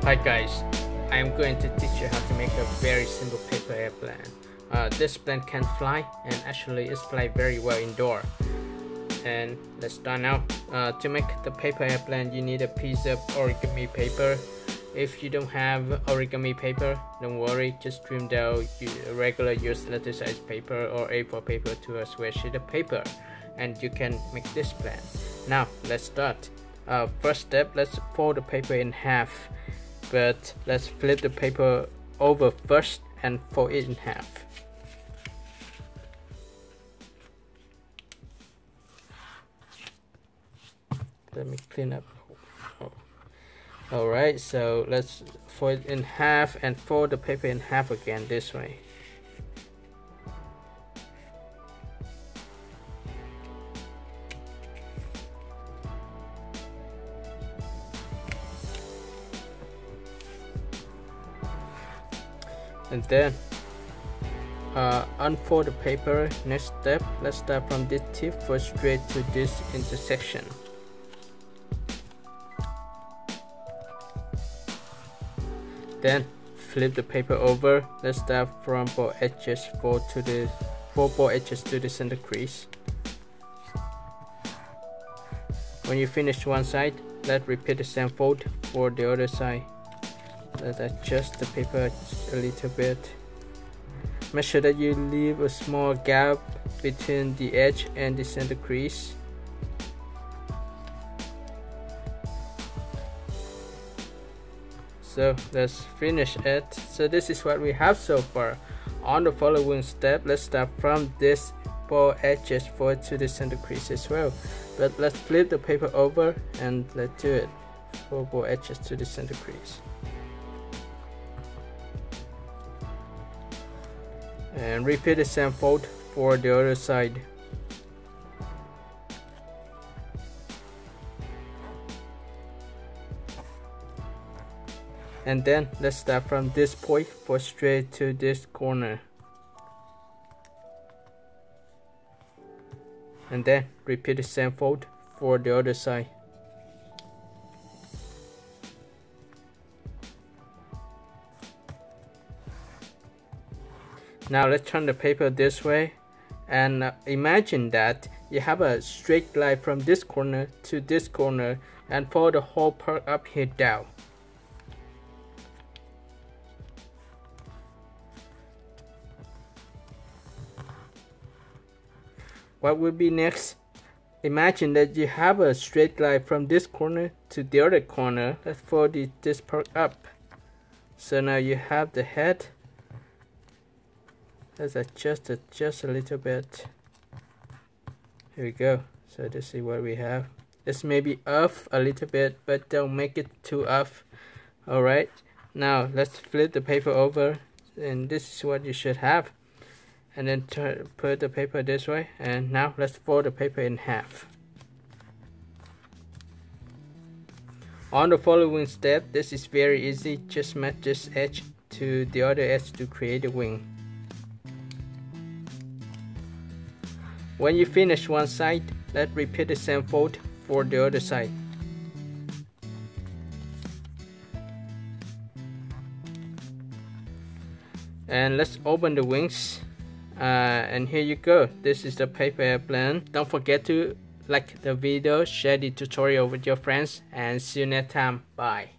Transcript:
Hi guys, I am going to teach you how to make a very simple paper airplane. This plane can fly, and actually it's fly very well indoor. And let's start now. To make the paper airplane, you need a piece of origami paper. If you don't have origami paper, don't worry, just trim down regular used letter size paper or A4 paper to a square sheet of paper, and you can make this plane. Now let's start. First step, let's fold the paper in half, but let's flip the paper over first and fold it in half. Let me clean up. Alright, so let's fold it in half and fold the paper in half again this way. And then unfold the paper. Next step, let's start from this tip for straight to this intersection. Then flip the paper over. Let's start from both edges, four both edges to the center crease. When you finish one side, let's repeat the same fold for the other side. Let's adjust the paper a little bit. Make sure that you leave a small gap between the edge and the center crease. So let's finish it. So this is what we have so far. On the following step, let's start from this both edges forward to the center crease as well. But let's flip the paper over and let's do it for both edges to the center crease. And repeat the same fold for the other side. And then let's start from this point for straight to this corner. And then repeat the same fold for the other side. Now let's turn the paper this way, and imagine that you have a straight line from this corner to this corner and fold the whole part up here down. What will be next? Imagine that you have a straight line from this corner to the other corner. Let's fold this part up. So now you have the head. Let's adjust it just a little bit. Here we go. So this is what we have. This may be off a little bit, but don't make it too off. Alright, now let's flip the paper over, and this is what you should have. And then put the paper this way, and now let's fold the paper in half. On the following step, this is very easy. Just match this edge to the other edge to create a wing. When you finish one side, let's repeat the same fold for the other side. And let's open the wings. And here you go. This is the paper airplane. Don't forget to like the video, share the tutorial with your friends, and see you next time. Bye.